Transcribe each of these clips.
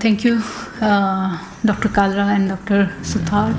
Thank you, Dr. Kalra and Dr. Suthar.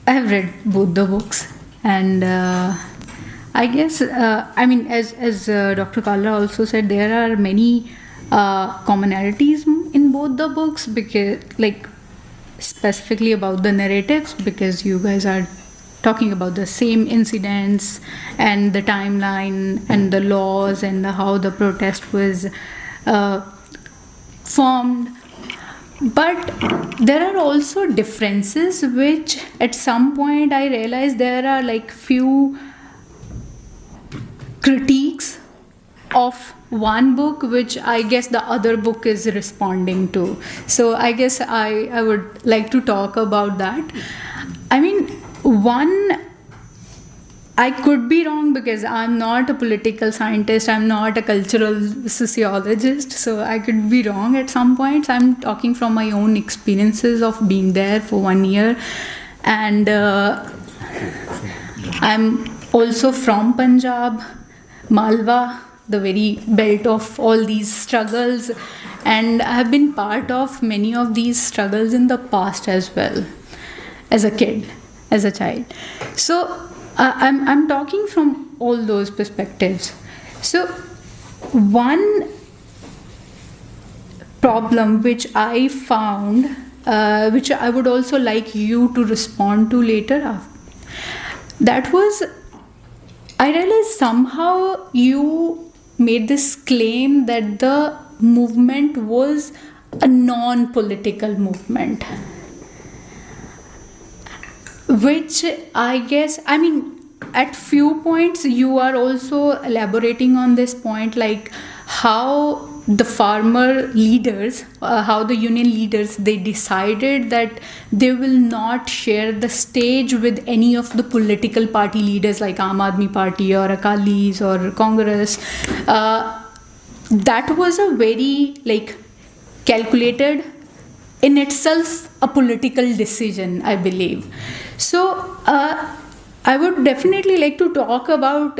I have read both the books, and I guess as Dr. Kalra also said, there are many commonalities in both the books, because specifically about the narratives, because you guys are talking about the same incidents and the timeline and the laws and how the protest was uh, formed. But there are also differences, which at some point I realized there are few critiques of one book which I guess the other book is responding to. So I guess I would like to talk about that. I mean, one, I could be wrong because I'm not a political scientist, I'm not a cultural sociologist, so I could be wrong at some points. I'm talking from my own experiences of being there for 1 year, and I'm also from Punjab, Malwa, the very belt of all these struggles, and I have been part of many of these struggles in the past as well, as a kid, as a child. So I'm talking from all those perspectives. So one problem which I found, which I would also like you to respond to later, that was, I realized somehow you made this claim that the movement was a non-political movement, which I guess, I mean, at few points you are also elaborating on this point, like how the farmer leaders, how the union leaders, they decided that they will not share the stage with any of the political party leaders like Aam Aadmi Party or Akalis or Congress. That was a very calculated, in itself a political decision, I believe. So I would definitely like to talk about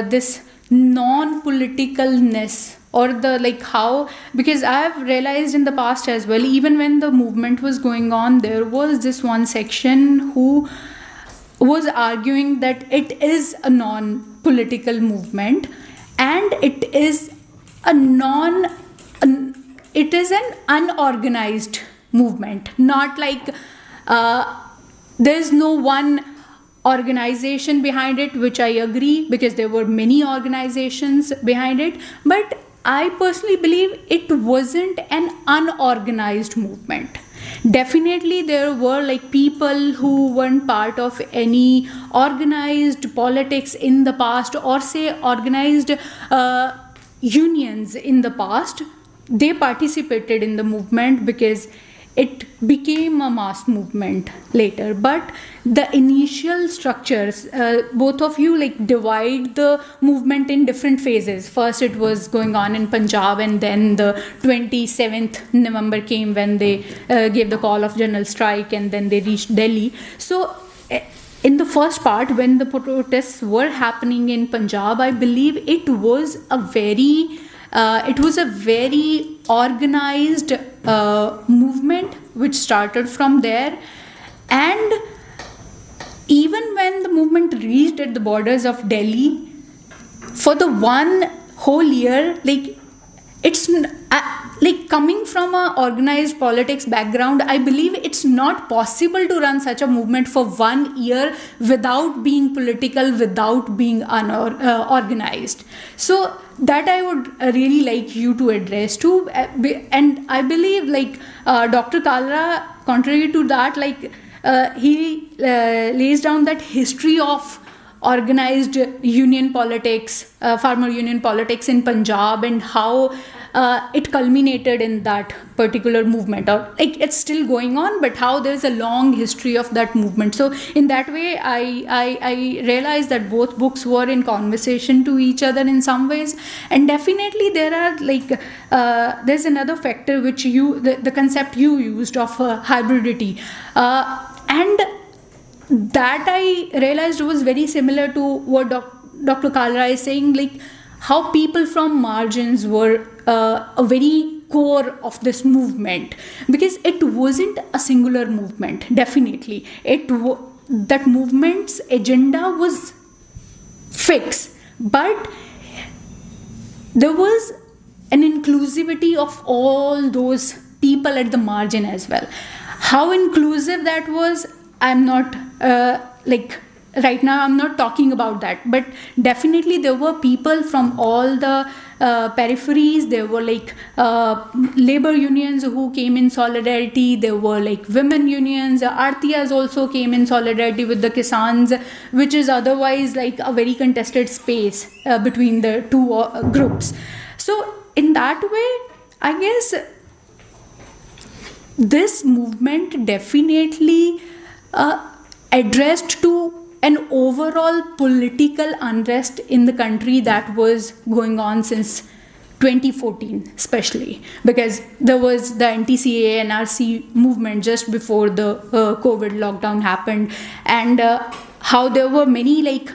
this non-politicalness, or the how, because I have realized in the past as well, even when the movement was going on, there was this one section who was arguing that it is a non-political movement, and it is it is an unorganized movement, not there's no one organization behind it, which I agree, because there were many organizations behind it, but I personally believe it wasn't an unorganized movement. Definitely there were people who weren't part of any organized politics in the past, or say organized unions in the past. They participated in the movement because it became a mass movement later. But the initial structures, both of you divide the movement in different phases. First it was going on in Punjab, and then the 27th November came when they gave the call of general strike, and then they reached Delhi. So in the first part, when the protests were happening in Punjab, I believe it was a very organized movement which started from there. And even when the movement reached at the borders of Delhi, for the one whole year, it's coming from a organized politics background, I believe it's not possible to run such a movement for 1 year without being political, without being organized. So that I would really like you to address too. And I believe Dr. Kalra, contrary to that, he lays down that history of organized union politics, farmer union politics in Punjab, and how it culminated in that particular movement, or it's still going on, but how there's a long history of that movement. So in that way, I realized that both books were in conversation to each other in some ways. And definitely there are there's another factor which the concept you used of hybridity, and that I realized was very similar to what Dr. Kalra is saying, how people from margins were a very core of this movement, because it wasn't a singular movement. Definitely, that movement's agenda was fixed, but there was an inclusivity of all those people at the margin as well. How inclusive that was, I'm not right now I'm not talking about that, but definitely there were people from all the peripheries. There were labor unions who came in solidarity. There were women unions. Artiyas also came in solidarity with the Kisans, which is otherwise a very contested space between the two groups. So in that way, I guess this movement definitely addressed to an overall political unrest in the country that was going on since 2014, especially because there was the anti-CAA NRC movement just before the COVID lockdown happened, and how there were many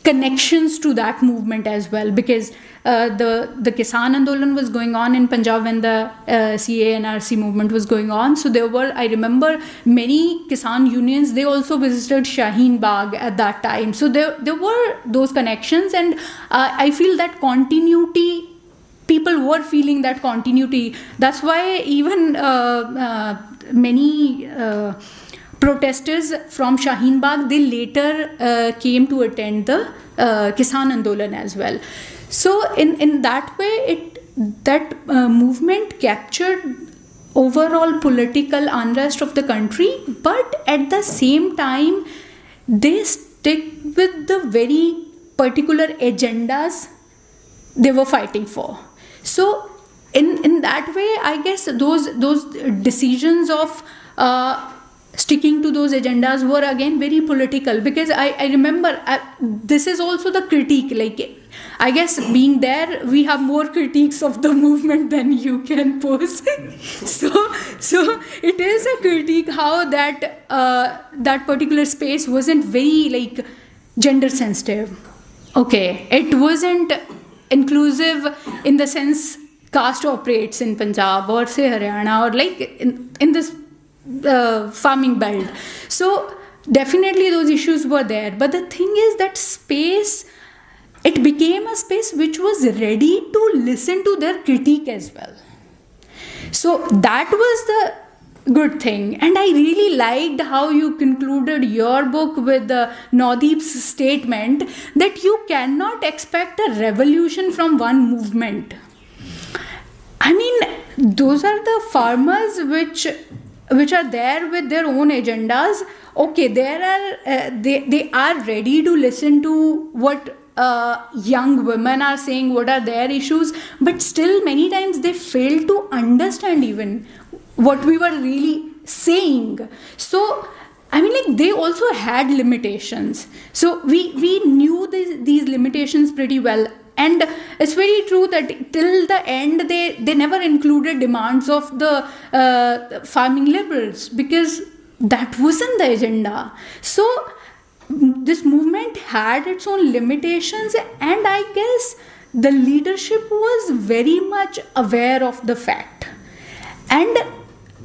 connections to that movement as well, because the Kisan Andolan was going on in Punjab when the CAA NRC movement was going on. So there were, I remember, many Kisan unions, they also visited Shaheen Bagh at that time. So there were those connections, and I feel that continuity, people were feeling that continuity. That's why even many protesters from Shaheen Bagh, they later came to attend the Kisan Andolan as well. So in that way, that movement captured overall political unrest of the country, but at the same time, they stick with the very particular agendas they were fighting for. So in that way, I guess those decisions of sticking to those agendas were again very political, because I remember this is also the critique. I guess being there, we have more critiques of the movement than you can pose. so it is a critique how that particular space wasn't very gender sensitive. Okay, it wasn't inclusive in the sense caste operates in Punjab or say Haryana or in this farming belt. So definitely those issues were there, but the thing is that space, it became a space which was ready to listen to their critique as well. So that was the good thing, and I really liked how you concluded your book with Naudeep's statement that you cannot expect a revolution from one movement. I mean, those are the farmers which are there with their own agendas. Okay, they are ready to listen to what young women are saying, what are their issues, but still many times they fail to understand even what we were really saying. So I mean, they also had limitations. So we knew these limitations pretty well. And it's very true that till the end, they never included demands of the farming liberals, because that wasn't the agenda. So this movement had its own limitations, and I guess the leadership was very much aware of the fact. And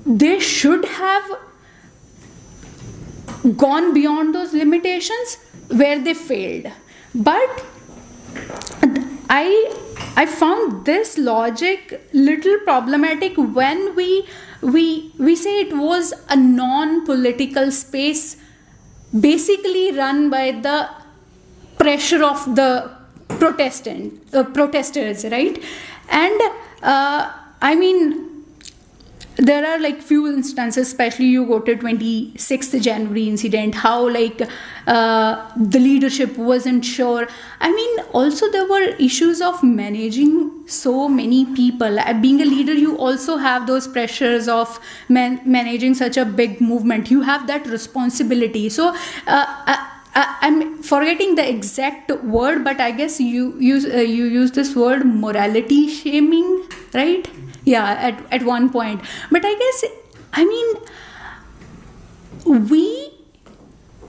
they should have gone beyond those limitations where they failed. But I found this logic little problematic when we say it was a non-political space, basically run by the pressure of the protesters, right? And I mean, there are few instances, especially you go to 26th January incident, how the leadership wasn't sure. I mean, also there were issues of managing so many people. Being a leader, you also have those pressures of managing such a big movement. You have that responsibility. So I'm forgetting the exact word, but I guess you use this word morality shaming, right? Yeah, at one point. But I guess, I mean, we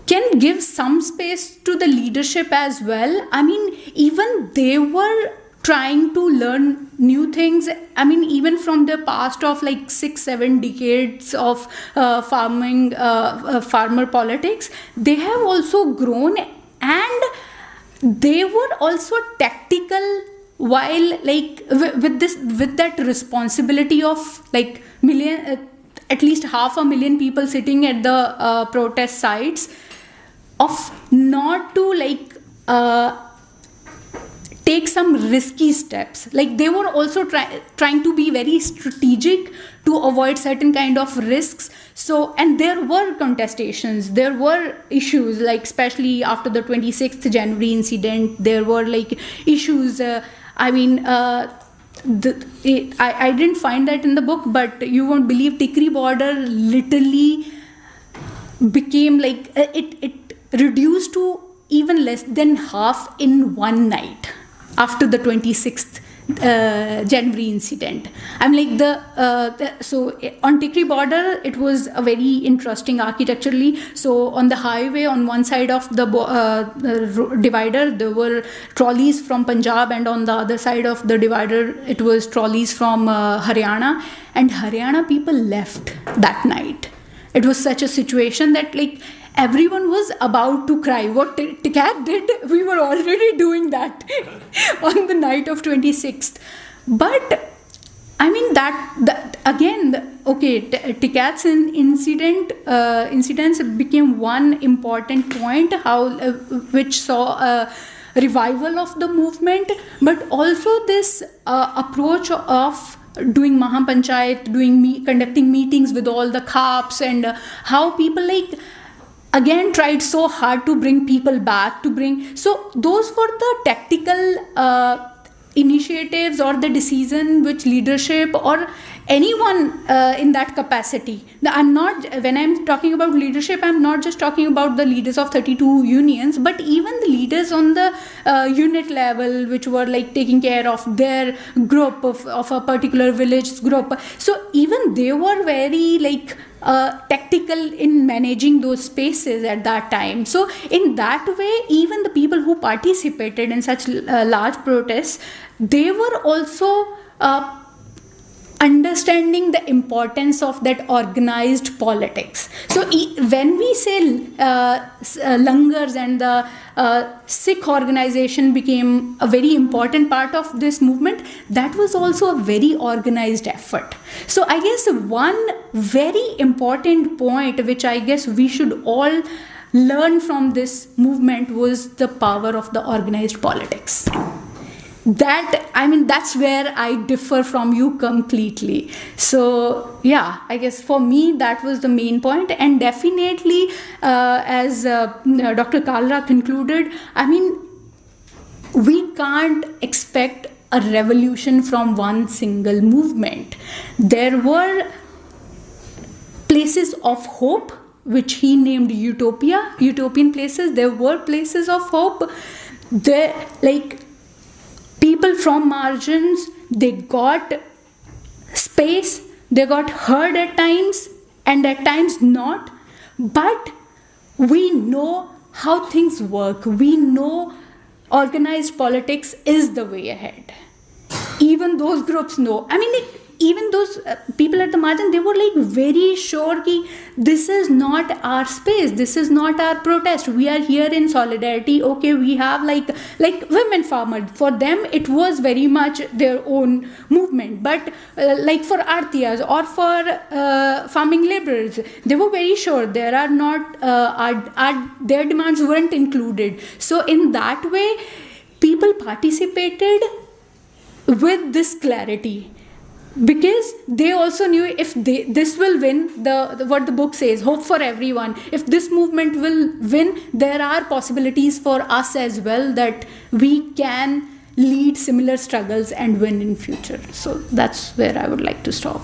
can give some space to the leadership as well. I mean, even they were trying to learn new things. I mean, even from the past of like 6-7 decades of farmer politics, they have also grown, and they were also tactical, while like with that responsibility of like at least 500,000 people sitting at the protest sites, of not to like take some risky steps. Like they were also trying to be very strategic to avoid certain kind of risks. So, and there were contestations, there were issues, like especially after the 26th January incident, there were like issues. I didn't find that in the book, but you won't believe Tikri border literally became like it reduced to even less than half in one night after the 26th January incident. I'm like so on Tikri border, it was a very interesting architecturally. So on the highway, on one side of the divider, there were trolleys from Punjab, and on the other side of the divider, it was trolleys from Haryana. And Haryana people left that night. It was such a situation that like everyone was about to cry. What TICAC did, we were already doing that on the night of 26th. But I mean that again, okay, TICAC's incidents became one important point, which saw a revival of the movement, but also this approach of doing Mahapanchayat, conducting meetings with all the khaps, and how people like again tried so hard to bring people back, so those were the tactical initiatives or the decision which leadership or anyone in that capacity. When I'm talking about leadership, I'm not just talking about the leaders of 32 unions, but even the leaders on the unit level, which were like taking care of their group of a particular village group. So even they were very like tactical in managing those spaces at that time. So in that way, even the people who participated in such large protests, they were also understanding the importance of that organized politics. So when we say langars and the Sikh organization became a very important part of this movement, that was also a very organized effort. So I guess one very important point which I guess we should all learn from this movement was the power of the organized politics. That's where I differ from you completely. So yeah, I guess for me that was the main point. And definitely as Dr. Kalra concluded, I mean, we can't expect a revolution from one single movement. There were places of hope, which he named utopian places. There were places of hope. There, like, people from margins, they got space, they got heard at times, and at times not. But we know how things work. We know organized politics is the way ahead. Even those groups know. I mean, even those people at the margin, they were like very sure that this is not our space, this is not our protest, we are here in solidarity. Okay, we have like women farmers, for them it was very much their own movement, but like for Artiyas or for farming laborers, they were very sure there are not their demands weren't included. So in that way, people participated with this clarity, because they also knew if this will win, what the book says, hope for everyone. If this movement will win, there are possibilities for us as well, that we can lead similar struggles and win in future. So that's where I would like to stop.